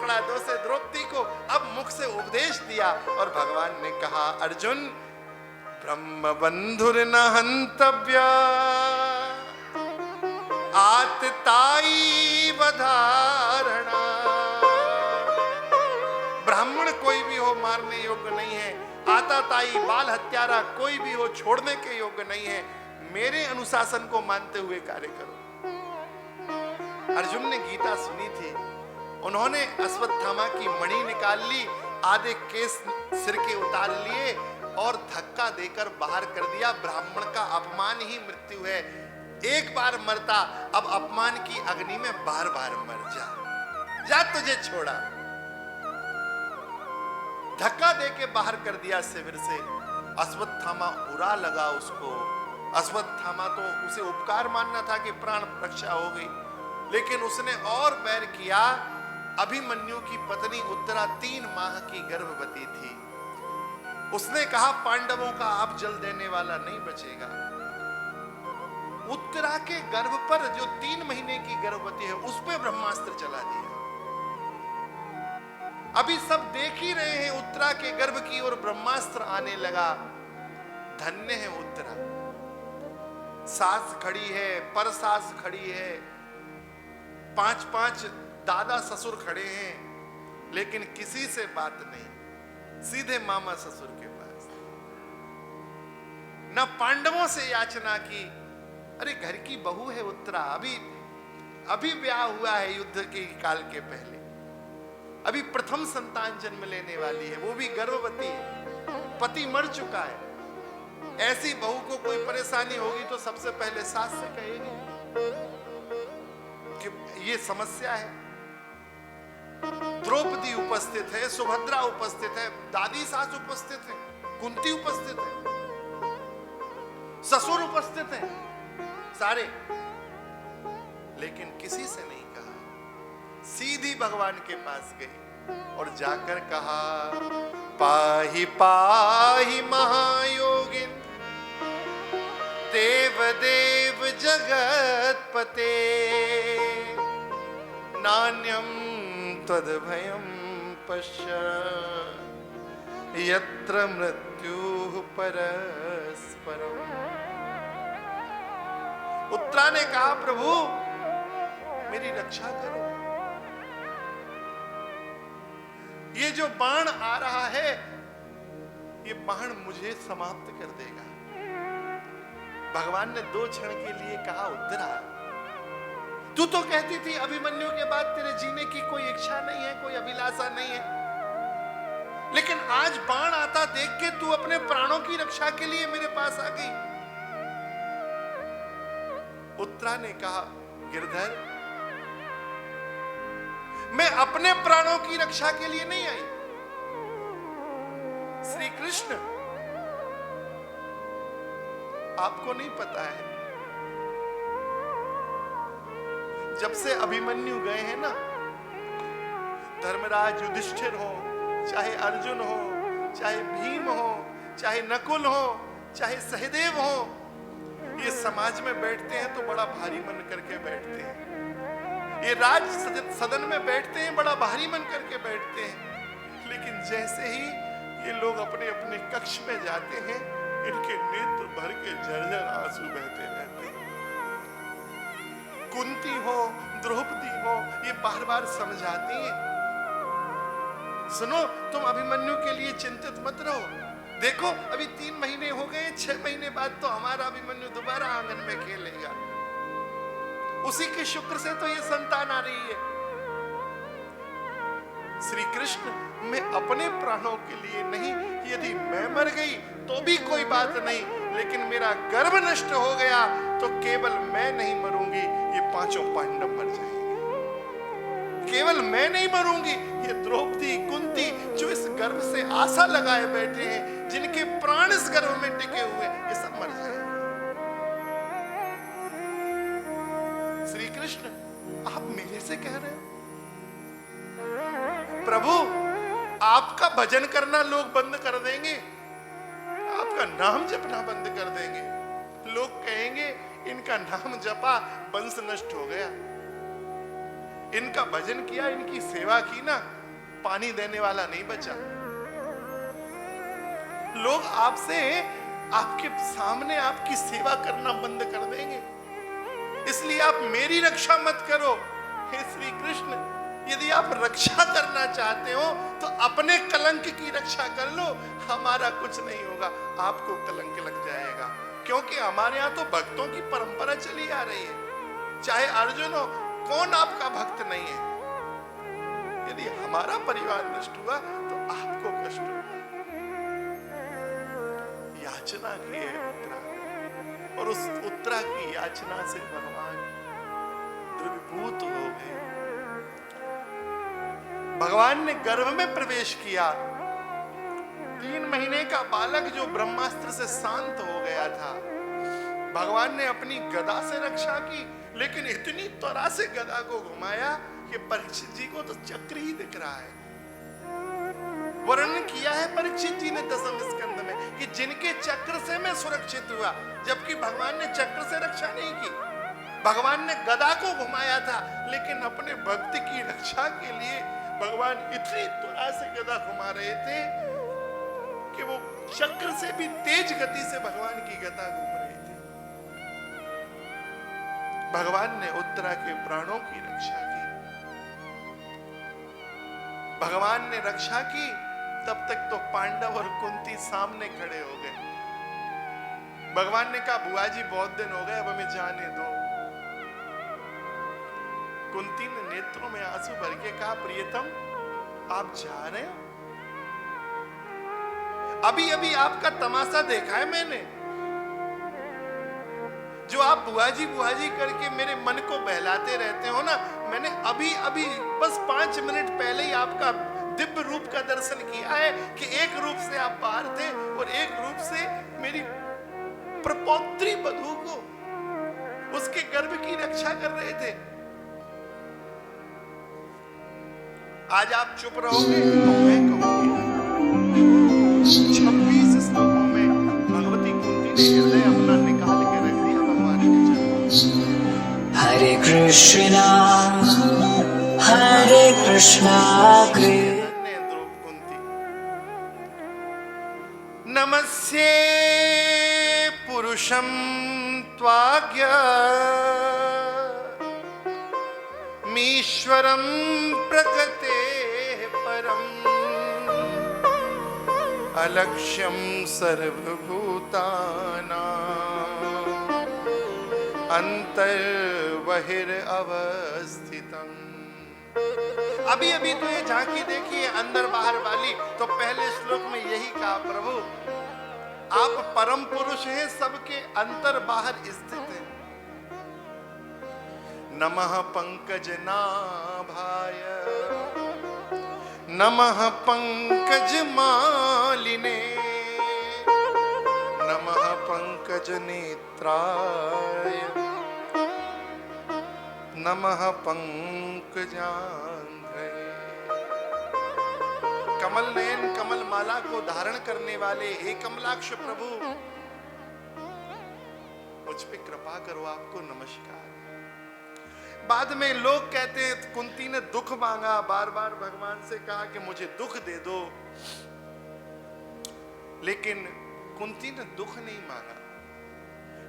पकड़ा, 2 से द्रौपदी को अब मुख से उपदेश दिया और भगवान ने कहा, अर्जुन ब्रह्म बंधुर न हंतव्या आतताई वधारणा। ब्राह्मण कोई भी हो मारने योग्य नहीं है, आताताई बाल हत्यारा कोई भी हो छोड़ने के योग्य नहीं है। मेरे अनुशासन को मानते हुए कार्य करो। अर्जुन ने गीता सुनी थी, उन्होंने अश्वत्थामा की मणि निकाल ली, आधे केस सिर के उतार लिए और धक्का देकर बाहर कर दिया। ब्राह्मण का अपमान ही मृत्यु है, एक बार मरता, अब अपमान की अग्नि में बार बार मर जा, तुझे छोड़ा। धक्का देके बाहर कर दिया शिविर से। अश्वत्थामा बुरा लगा उसको। अश्वत्थामा तो उसे उपकार मानना था कि प्राण रक्षा हो गई, लेकिन उसने और बैर किया। अभिमन्यु की पत्नी उत्तरा 3 माह की गर्भवती थी। उसने कहा, पांडवों का आप जल देने वाला नहीं बचेगा। उत्तरा के गर्भ पर, जो 3 महीने की गर्भवती है, उस पर ब्रह्मास्त्र चला दिया। अभी सब देख ही रहे हैं, उत्तरा के गर्भ की ओर ब्रह्मास्त्र आने लगा। धन्य है उत्तरा, सास खड़ी है, पर सास खड़ी है, 5-5 दादा ससुर खड़े हैं, लेकिन किसी से बात नहीं, सीधे मामा ससुर के पास। न पांडवों से याचना की। अरे घर की बहू है उत्तरा, अभी ब्याह हुआ है युद्ध के काल के पहले, अभी प्रथम संतान जन्म लेने वाली है, वो भी गर्भवती है, पति मर चुका है। ऐसी बहू को कोई परेशानी होगी तो सबसे पहले सास से कहेगी कि ये समस्या है। द्रौपदी उपस्थित है, सुभद्रा उपस्थित है, दादी सास उपस्थित है, कुंती उपस्थित है, ससुर उपस्थित है, सारे, लेकिन किसी से नहीं कहा। सीधी भगवान के पास गई और जाकर कहा, पाहि पाहि महायोगिन देव देव जगतपते नान्यम तद्भयं पश्य यत्र मृत्युः परस्परम्। उत्तरा ने कहा, प्रभु मेरी रक्षा करो, ये जो बाण आ रहा है, ये बाण मुझे समाप्त कर देगा। भगवान ने 2 क्षण के लिए कहा, उत्तरा तू तो कहती थी अभिमन्यु के बाद तेरे जीने की कोई इच्छा नहीं है, कोई अभिलाषा नहीं है, लेकिन आज बाण आता देख के तू अपने प्राणों की रक्षा के लिए मेरे पास आ गई। उत्तरा ने कहा, गिरधर मैं अपने प्राणों की रक्षा के लिए नहीं आई। श्री कृष्ण, आपको नहीं पता है, जब से अभिमन्यु गए हैं ना, धर्मराज युधिष्ठिर हो, चाहे अर्जुन हो, चाहे भीम हो, चाहे नकुल हो, चाहे सहदेव हो, ये समाज में बैठते हैं तो बड़ा भारी मन करके बैठते हैं। ये राज सदन में बैठते हैं, बड़ा भारी मन करके बैठते हैं, लेकिन जैसे ही ये लोग अपने अपने कक्ष में जाते हैं, इनके नेत्र भर के झरझर आंसू बहते रहते हैं। कुंती हो, द्रौपदी हो, ये बार बार समझाती हैं, सुनो तुम अभिमन्यु के लिए चिंतित मत रहो। देखो अभी 3 महीने हो गए, 6 महीने बाद तो हमारा अभिमन्यु दोबारा आंगन में खेलेगा, उसी के शुक्र से तो ये संतान आ रही है। श्री कृष्ण, मैं अपने प्राणों के लिए नहीं, यदि मैं मर गई तो भी कोई बात नहीं, लेकिन मेरा गर्भ नष्ट हो गया तो केवल मैं नहीं मरूंगी, ये 5 पांडव मर जाएंगे। केवल मैं नहीं मरूंगी, ये द्रौपदी, कुंती, जो इस गर्भ से आशा लगाए बैठे हैं, जिनके प्राण इस गर्भ में टिके हुए, ये सब मर जाएंगे। श्री कृष्ण, आप मेरे से कह रहे हो? प्रभु, आपका भजन करना लोग बंद कर देंगे, आपका नाम जपना बंद कर देंगे, लोग कहेंगे इनका नाम जपा, वंश नष्ट हो गया, इनका भजन किया, इनकी सेवा की ना, पानी देने वाला नहीं बचा। लोग आपसे, आपके सामने आपकी सेवा करना बंद कर देंगे। इसलिए आप मेरी रक्षा मत करो। हे श्री कृष्ण, यदि आप रक्षा करना चाहते हो तो अपने कलंक की रक्षा कर लो, हमारा कुछ नहीं होगा, आपको कलंक लग जाएगा। क्योंकि हमारे यहाँ तो भक्तों की परंपरा चली आ रही है। चाहे अर्जुन हो, कौन आपका भक्त नहीं है? यदि हमारा परिवार नष्ट हुआ तो आपको कष्ट होगा। याचना की है उत्तरा, और उस उत्तरा की याचना से भगवान द्रवीभूत हो गए। भगवान ने गर्भ में प्रवेश किया। 3 महीने का बालक जो ब्रह्मास्त्र से शांत हो गया था, भगवान ने अपनी गदा से रक्षा की, लेकिन इतनी त्वरा से गदा को घुमाया कि परीक्षित जी को तो चक्र ही दिख रहा है। वर्णन किया है परीक्षित जी ने 10वें स्कंद में कि जिनके चक्र से मैं सुरक्षित हुआ, जबकि भगवान ने चक्र से रक्षा नहीं की। भगवान ने गदा को घुमाया था, लेकिन अपने भक्त की रक्षा के लिए भगवान इतनी त्वरा से गदा घुमा रहे थे कि वो चक्र से भी तेज गति से भगवान की गदा घूम रही थी। भगवान ने उत्तरा के प्राणों की रक्षा की। भगवान ने रक्षा की, तब तक तो पांडव और कुंती सामने खड़े हो गए। भगवान ने कहा, बुआ जी बहुत दिन हो गए, अब हमें जाने दो। कुंती ने नेत्रों में आंसू भर के कहा, प्रियतम आप जा रहे हो? अभी अभी आपका तमाशा देखा है मैंने, जो आप बुआ जी करके मेरे मन को बहलाते रहते हो ना। मैंने अभी अभी बस 5 मिनट पहले ही आपका दिव्य रूप का दर्शन किया है कि एक रूप से आप बाहर थे और एक रूप से मेरी प्रपौत्री बधू को, उसके गर्भ की रक्षा कर रहे थे। आज आप चुप रहोगे तो मैं कहूंगी। 26 श्लोकों में भगवती कुंती ने हृदय अपना निकाल के रख दिया भगवान के चरणों। हरे कृष्णा हरे कृष्णा कुंती नमस्ये पुरुषं त्वाज्ञ मीश्वरं प्रकृते परम् अलक्ष्यं सर्वभूतानां अंतर्बहिरवस्थितम्। अभी अभी तो ये झांकी देखिए अंदर बाहर वाली, तो पहले श्लोक में यही कहा, प्रभु आप परम पुरुष हैं, सबके अंतर बाहर स्थित हैं। नमः पंकजनाभाय नमः पंकजमालिने नमः पंकजनेत्राय नमः पंकजांघ्रे। कमल नयन कमल माला को धारण करने वाले हे कमलाक्ष प्रभु, मुझ पे कृपा करो, आपको नमस्कार। बाद में लोग कहते हैं कुंती ने दुख मांगा, बार बार भगवान से कहा कि मुझे दुख दे दो, लेकिन कुंती ने दुख नहीं मांगा।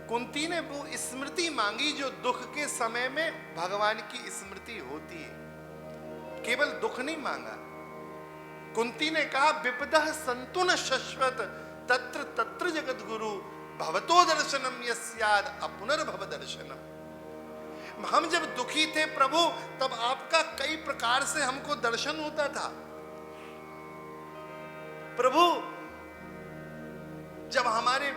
कुंती ने वो स्मृति मांगी जो दुख के समय में भगवान की स्मृति होती है, केवल दुख नहीं मांगा। कुंती ने कहा, विपदः सन्तु न शश्वत तत्र तत्र जगत गुरु भवतो दर्शनम यस्याद अपुनर्भव दर्शनम। हम जब दुखी थे प्रभु, तब आपका कई प्रकार से हमको दर्शन होता था। प्रभु जब हमारे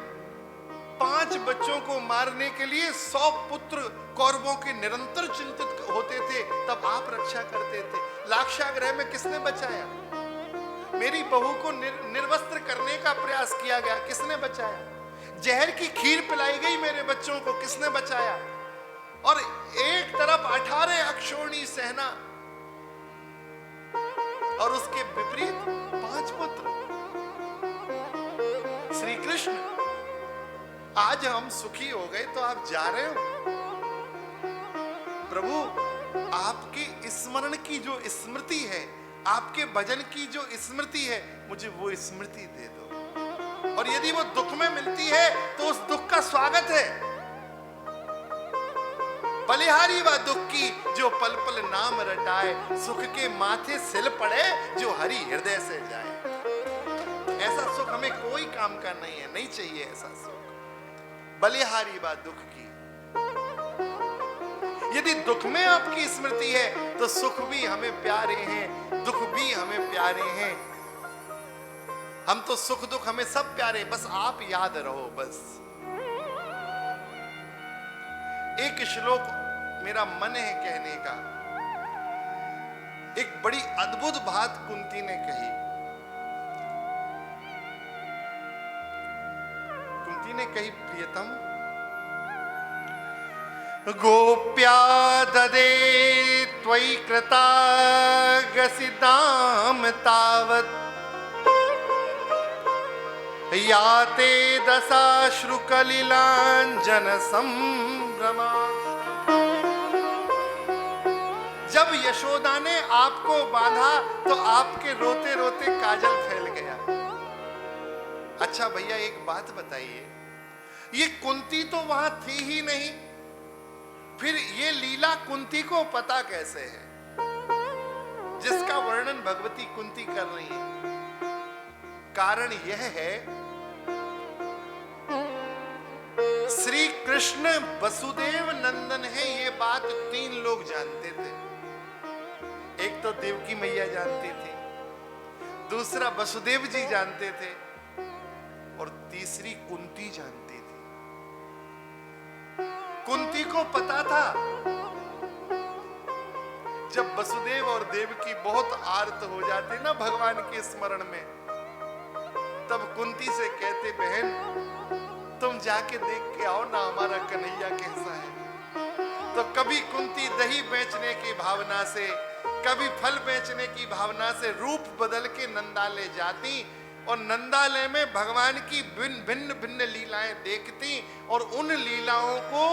5 बच्चों को मारने के लिए 100 पुत्र कौरवों के निरंतर चिंतित होते थे, तब आप रक्षा करते थे। लाक्षागृह में किसने बचाया? मेरी बहू को निर्वस्त्र करने का प्रयास किया गया, किसने बचाया? जहर की खीर पिलाई गई मेरे बच्चों को, किसने बचाया? और एक तरफ 18 अक्षौणी सेना और उसके विपरीत 5 पुत्र। श्री कृष्ण, आज हम सुखी हो गए तो आप जा रहे हो। प्रभु आपके स्मरण की जो स्मृति है, आपके भजन की जो स्मृति है, मुझे वो स्मृति दे दो। और यदि वो दुख में मिलती है तो उस दुख का स्वागत है। बलिहारी व दुख की जो पल पल नाम रटाए, सुख के माथे सिल पड़े जो हरि हृदय से जाए। ऐसा सुख हमें कोई काम का नहीं है, नहीं चाहिए ऐसा सुख। बलिहारी व दुख की, यदि दुख में आपकी स्मृति है तो सुख भी हमें प्यारे हैं, दुख भी हमें प्यारे हैं। हम तो सुख दुख हमें सब प्यारे, बस आप याद रहो। बस एक श्लोक मेरा मन है कहने का। एक बड़ी अद्भुत बात कुंती ने कही। कुंती ने कही, प्रियतम, गोप्या ददे त्वयि कृतागसिदाम तावत् याते दशाश्रुकलिलाञ्जन संभ्रमा। जब यशोदा ने आपको बांधा तो आपके रोते रोते काजल फैल गया। अच्छा भैया एक बात बताइए, ये कुंती तो वहां थी ही नहीं, फिर ये लीला कुंती को पता कैसे है जिसका वर्णन भगवती कुंती कर रही है? कारण यह है, श्री कृष्ण वसुदेव नंदन है, ये बात 3 लोग जानते थे। एक तो देवकी मैया जानती थी, दूसरा वसुदेव जी जानते थे, और तीसरी कुंती जानती थी। कुंती को पता था जब वसुदेव और देवकी बहुत आर्त हो जाते ना भगवान के स्मरण में, तब कुंती से कहते, बहन तुम जाके देख के आओ ना हमारा कन्हैया कैसा है। तो कभी कुंती दही बेचने की भावना से, कभी फल बेचने की भावना से रूप बदल के नंदालय जाती और नंदालय में भगवान की भिन्न भिन्न लीलाएं देखती और उन लीलाओं को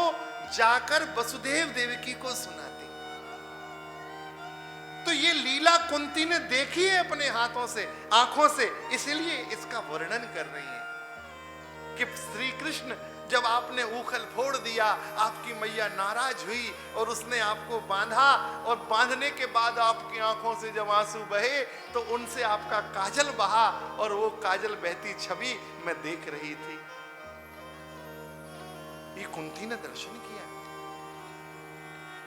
जाकर वसुदेव देवकी को सुनाती। तो ये लीला कुंती ने देखी है अपने हाथों से, आंखों से, इसलिए इसका वर्णन कर रही है कि श्री कृष्ण जब आपने ऊखल फोड़ दिया, आपकी मैया नाराज हुई और उसने आपको बांधा, और बांधने के बाद आपकी आंखों से जब आंसू बहे तो उनसे आपका काजल बहा, और वो काजल बहती छवि मैं देख रही थी। ये कुंती ने दर्शन किया।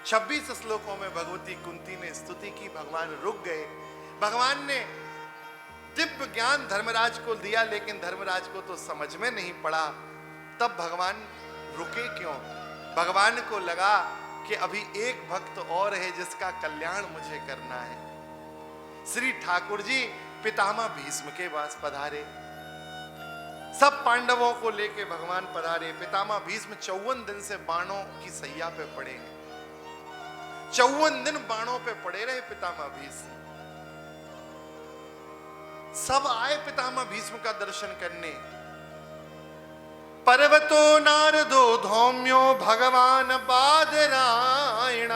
26 श्लोकों में भगवती कुंती ने स्तुति की, भगवान रुक गए। भगवान ने दिव्य ज्ञान धर्मराज को दिया, लेकिन धर्मराज को तो समझ में नहीं पड़ा। तब भगवान रुके क्यों? भगवान को लगा कि अभी एक भक्त और है जिसका कल्याण मुझे करना है। श्री ठाकुर जी पितामह भीष्म के पास पधारे, सब पांडवों को लेके भगवान पधारे। पितामह भीष्म 54 दिन से बाणों की सैया पे पड़े हैं, 54 दिन बाणों पे पड़े रहे पितामह भीष्म। सब आए पितामह भीष्म का दर्शन करने। पर्वतो नारदो धौम्यो भगवान बादरायण।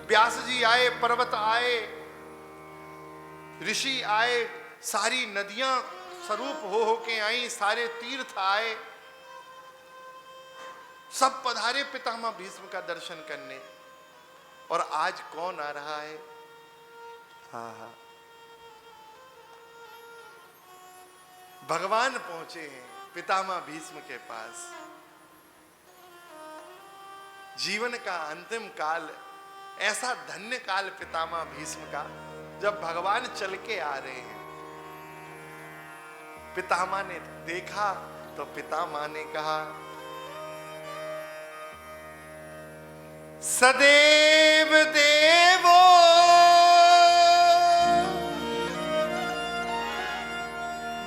व्यास जी आए, पर्वत आए, ऋषि आए, सारी नदियां स्वरूप हो के आई, सारे तीर्थ आए, सब पधारे पितामह भीष्म का दर्शन करने। और आज कौन आ रहा है? हाँ, भगवान पहुंचे हैं पितामह भीष्म के पास। जीवन का अंतिम काल, ऐसा धन्य काल पितामह भीष्म का, जब भगवान चल के आ रहे हैं। पितामह ने देखा तो पितामह ने कहा, सदैव देवो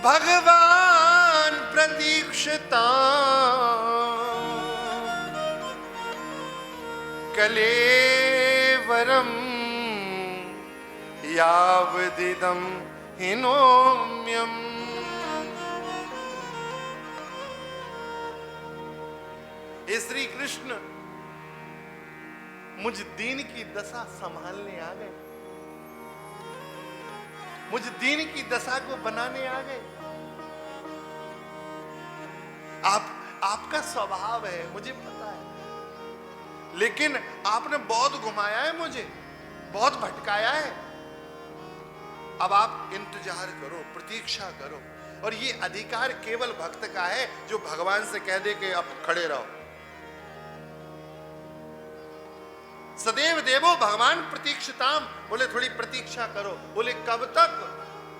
भगवान प्रतीक्षिता कलेवरम यावदिदं हिनोम्यम्। हे श्री कृष्ण, मुझ दीन की दशा संभालने आ गए, मुझ दीन की दशा को बनाने आ गए। आपका स्वभाव है, मुझे पता है, लेकिन आपने बहुत घुमाया है, मुझे बहुत भटकाया है। अब आप इंतजार करो, प्रतीक्षा करो। और ये अधिकार केवल भक्त का है जो भगवान से कह दे कि अब खड़े रहो। सदैव देवो भगवान प्रतीक्षिताम, बोले थोड़ी प्रतीक्षा करो। बोले कब तक?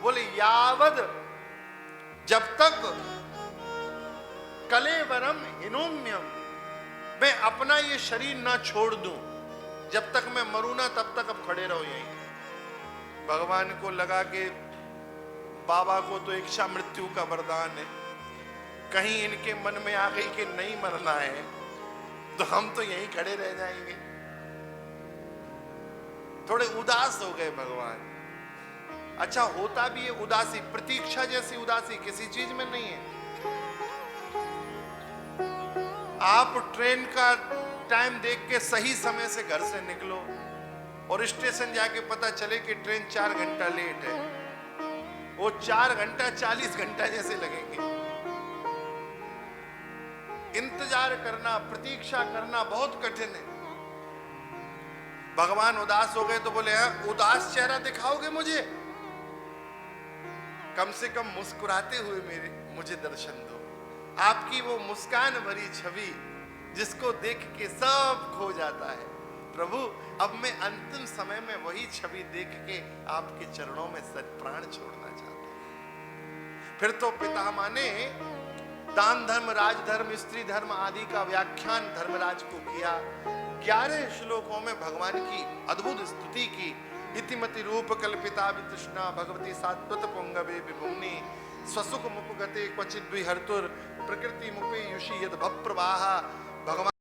बोले यावद, जब तक कलेवरम हिनोम्यम, मैं अपना ये शरीर ना छोड़ दूं, जब तक मैं मरूं ना तब तक अब खड़े रहो यहीं। भगवान को लगा कि बाबा को तो इच्छा मृत्यु का वरदान है, कहीं इनके मन में आ गई कि नहीं मरना है तो हम तो यहीं खड़े रह जाएंगे। थोड़े उदास हो गए भगवान। अच्छा होता भी है उदासी, प्रतीक्षा जैसी उदासी किसी चीज में नहीं है। आप ट्रेन का टाइम देख के सही समय से घर से निकलो और स्टेशन जाके पता चले कि ट्रेन 4 घंटा लेट है, वो 4 घंटा 40 घंटा जैसे लगेंगे। इंतजार करना, प्रतीक्षा करना बहुत कठिन है। भगवान उदास हो गए तो बोले हाँ, उदास चेहरा दिखाओगे मुझे? कम से कम मुस्कुराते हुए मुझे दर्शन दो। आपकी वो मुस्कान भरी छवि जिसको देख के सब खो जाता है। प्रभु अब मैं अंतिम समय में वही छवि देख के आपके चरणों में प्राण छोड़ना चाहता हूं। फिर तो पितामह ने दान धर्म, राजधर्म, स्त्री धर्म आदि का व्याख्यान धर्मराज को किया। 11 श्लोकों में भगवान की अद्भुत स्तुति की। इतिमति रूप कल्पिता वितृष्णा भगवती सात्वत पुंगवे विभुम्नि स्वसुख मुपगते क्वचिद्विहर्तुर प्रकृति मुपे युषि यद भव प्रवाह। भगवान